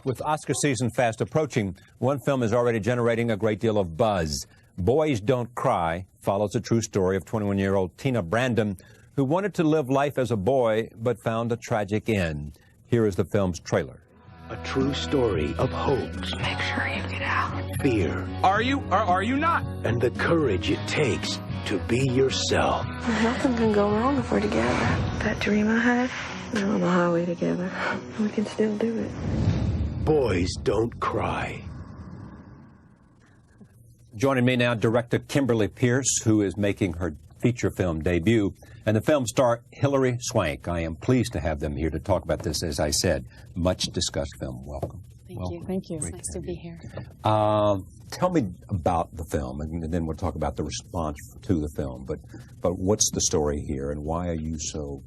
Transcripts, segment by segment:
With Oscar season fast approaching, one film is already generating a great deal of buzz. Boys Don't Cry follows a true story of 21-year-old Tina Brandon, who wanted to live life as a boy but found a tragic end. Here is the film's trailer. A true story of hope. Make sure you get out. Fear. Are you or are you not? And the courage it takes to be yourself. Nothing can go wrong if we're together. That dream I had, we're on the highway together. We can still do it. Boys Don't Cry. Joining me now, director Kimberly Peirce, who is making her feature film debut, and the film star Hilary Swank. I am pleased to have them here to talk about this, as I said, much discussed film. Welcome. Thank you. Thank you. It's nice to be here. Tell me about the film, and then we'll talk about the response to the film. But what's the story here, and why are you so?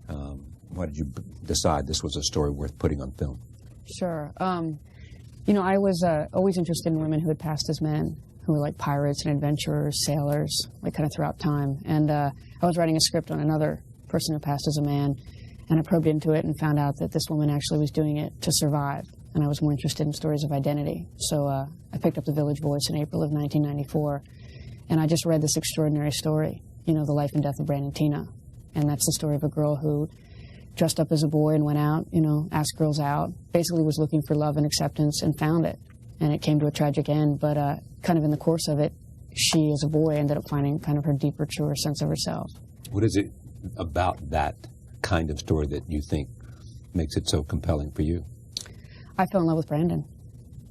Why did you decide this was a story worth putting on film? Sure. You know, I was always interested in women who had passed as men, who were like pirates and adventurers, sailors, like kind of throughout time. And I was writing a script on another person who passed as a man, and I probed into it and found out that this woman actually was doing it to survive. And I was more interested in stories of identity. So I picked up the Village Voice in April of 1994, and I just read this extraordinary story, you know, the life and death of Brandon Tina. And that's the story of a girl who dressed up as a boy and went out, you know, asked girls out, basically was looking for love and acceptance and found it. And it came to a tragic end, but kind of in the course of it, she, as a boy, ended up finding kind of her deeper, truer sense of herself. What is it about that kind of story that you think makes it so compelling for you? I fell in love with Brandon.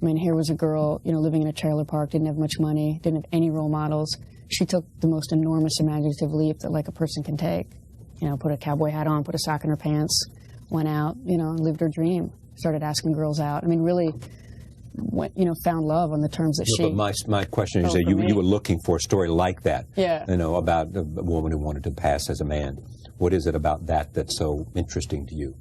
I mean, here was a girl, you know, living in a trailer park, didn't have much money, didn't have any role models. She took the most enormous imaginative leap that, like, a person can take. You know, put a cowboy hat on, put a sock in her pants, went out, you know, and lived her dream. Started asking girls out. I mean, really, went, you know, found love on the terms that she... But my question is that you were looking for a story like that. Yeah. You know, about a woman who wanted to pass as a man. What is it about that that's so interesting to you?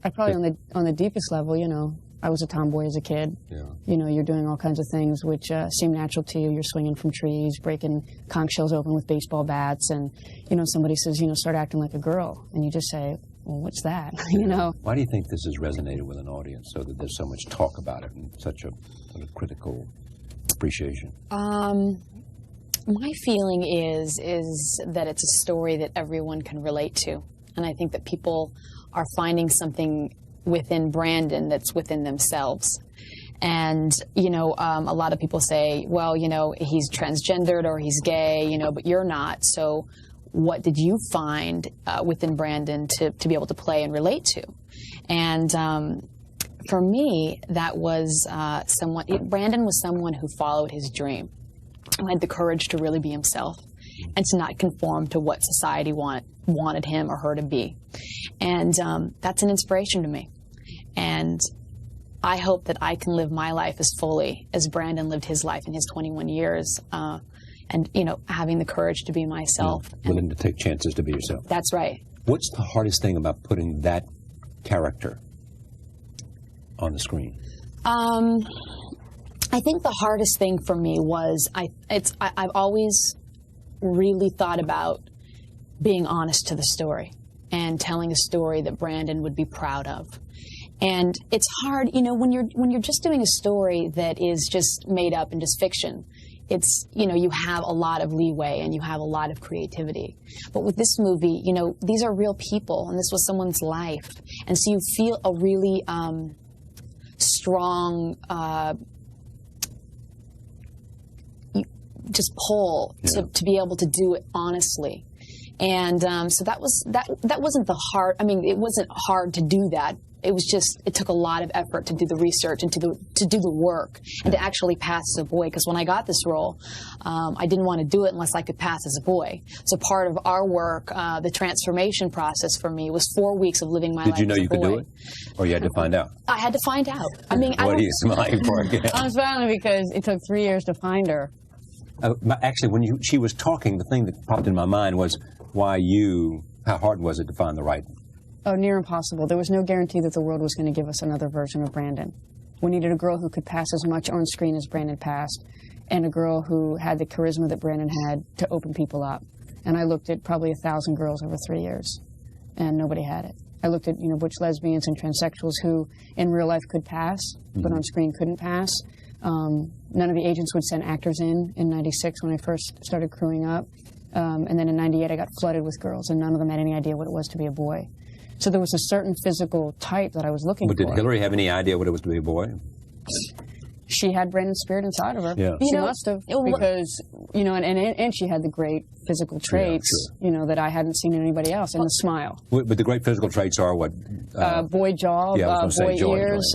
I probably, on the deepest level, you know, I was a tomboy as a kid. Yeah. You know, you're doing all kinds of things which seem natural to you. You're swinging from trees, breaking conch shells open with baseball bats, and, you know, somebody says, you know, start acting like a girl. And you just say, well, what's that? You know? Why do you think this has resonated with an audience so that there's so much talk about it and such a sort of critical appreciation? My feeling is that it's a story that everyone can relate to. And I think that people are finding something within Brandon that's within themselves. And, you know, a lot of people say, well, you know, he's transgendered or he's gay, you know, but you're not. So what did you find within Brandon to be able to play and relate to? And for me, that was Brandon was someone who followed his dream, who had the courage to really be himself and to not conform to what society wanted him or her to be. And that's an inspiration to me. And I hope that I can live my life as fully as Brandon lived his life in his 21 years. And, you know, having the courage to be myself. Yeah, willing to take chances to be yourself. That's right. What's the hardest thing about putting that character on the screen? I think the hardest thing for me was I've always really thought about being honest to the story and telling a story that Brandon would be proud of. And it's hard, you know, when you're just doing a story that is just made up and just fiction. It's, you know, you have a lot of leeway and you have a lot of creativity. But with this movie, you know, these are real people and this was someone's life. And so you feel a really strong just pull to be able to do it honestly. And so that wasn't the hard, I mean, it wasn't hard to do that. It was just, it took a lot of effort to do the research and to do the work and to actually pass as a boy. Because when I got this role, I didn't want to do it unless I could pass as a boy. So part of our work, the transformation process for me was 4 weeks of living my life as a boy. Did you know you could do it? Or you had to find out? I had to find out. I mean, what are you smiling for again? I'm smiling because it took 3 years to find her. Actually, when she was talking, the thing that popped in my mind was, how hard was it to find the right one? Oh, near impossible. There was no guarantee that the world was going to give us another version of Brandon. We needed a girl who could pass as much on screen as Brandon passed, and a girl who had the charisma that Brandon had to open people up. And I looked at probably 1,000 girls over 3 years, and nobody had it. I looked at, you know, butch lesbians and transsexuals who in real life could pass, but on screen couldn't pass. None of the agents would send actors in '96 when I first started crewing up. And then in '98 I got flooded with girls, and none of them had any idea what it was to be a boy. So there was a certain physical type that I was looking for. But did Hilary have any idea what it was to be a boy? She had Brandon's spirit inside of her. Yeah. She must have, because, you know, and she had the great physical traits, you know, that I hadn't seen in anybody else, and the smile. But the great physical traits are what? Boy jaw, boy ears,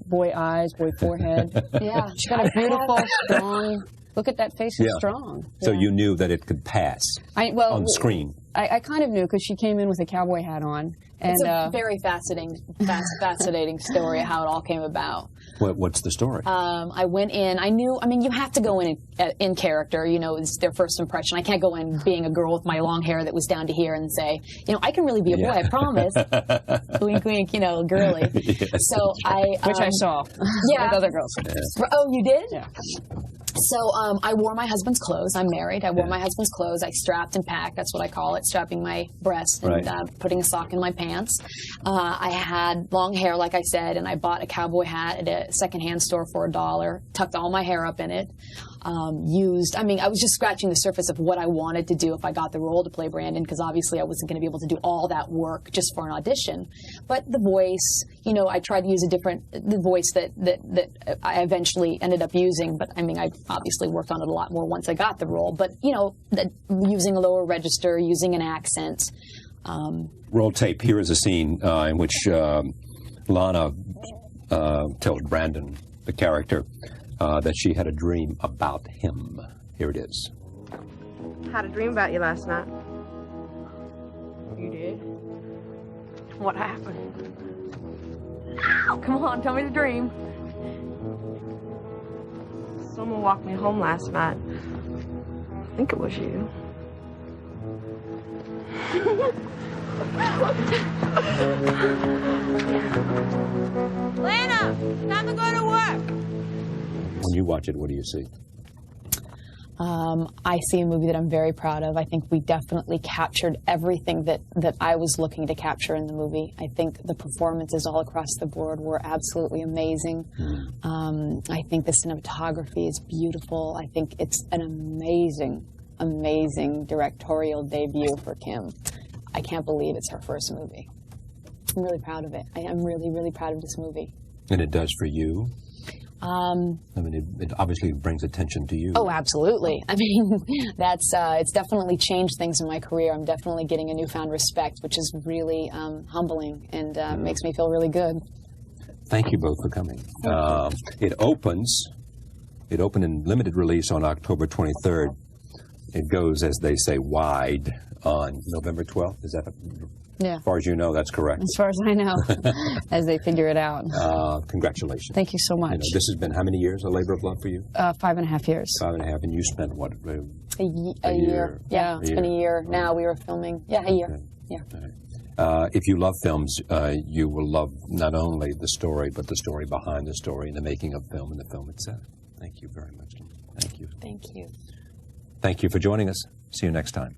boy eyes, boy forehead. Yeah, she got a beautiful, strong, look at that face, is strong. So you knew that it could pass on screen. I kind of knew, because she came in with a cowboy hat on. And, it's a very fascinating story of how it all came about. What's the story? I went in, I mean, you have to go in character, you know, it's their first impression. I can't go in being a girl with my long hair that was down to here and say, you know, I can really be a boy, I promise. Wink, wink, you know, girly. So which I saw with other girls. Oh, you did? Yeah. So I wore my husband's clothes. I'm married. I wore my husband's clothes. I strapped and packed. That's what I call it, strapping my breasts and putting a sock in my pants. I had long hair, like I said, and I bought a cowboy hat at a secondhand store for $1, tucked all my hair up in it. I was just scratching the surface of what I wanted to do if I got the role to play Brandon, because obviously I wasn't going to be able to do all that work just for an audition. But the voice, you know, I tried to use the voice that I eventually ended up using, but I mean, I obviously worked on it a lot more once I got the role. But, you know, using a lower register, using an accent. Roll tape. Here is a scene in which Lana tells Brandon, the character, that she had a dream about him. Here it is. Had a dream about you last night. You did? What happened? Come on, tell me the dream. Someone walked me home last night. I think it was you. Lana, time to go to work. When you watch it, what do you see? I see a movie that I'm very proud of. I think we definitely captured everything that I was looking to capture in the movie. I think the performances all across the board were absolutely amazing. I think the cinematography is beautiful. I think it's an amazing, amazing directorial debut for Kim. I can't believe it's her first movie. I'm really proud of it. I'm really, really proud of this movie. And it does for you? I mean, it obviously brings attention to you. Oh, absolutely. I mean, it's definitely changed things in my career. I'm definitely getting a newfound respect, which is really humbling and makes me feel really good. Thank you both for coming. It opened in limited release on October 23rd. It goes, as they say, wide on November 12th. Is that, as far as you know, that's correct? As far as I know, as they figure it out. Congratulations. Thank you so much. You know, this has been how many years, a labor of love for you? 5.5 years. 5.5, and you spent what? A year. Yeah, it's been a year now. We were filming. Yeah, a year. Okay. Yeah. If you love films, you will love not only the story, but the story behind the story and the making of film and the film itself. Thank you very much. Thank you. Thank you. Thank you for joining us. See you next time.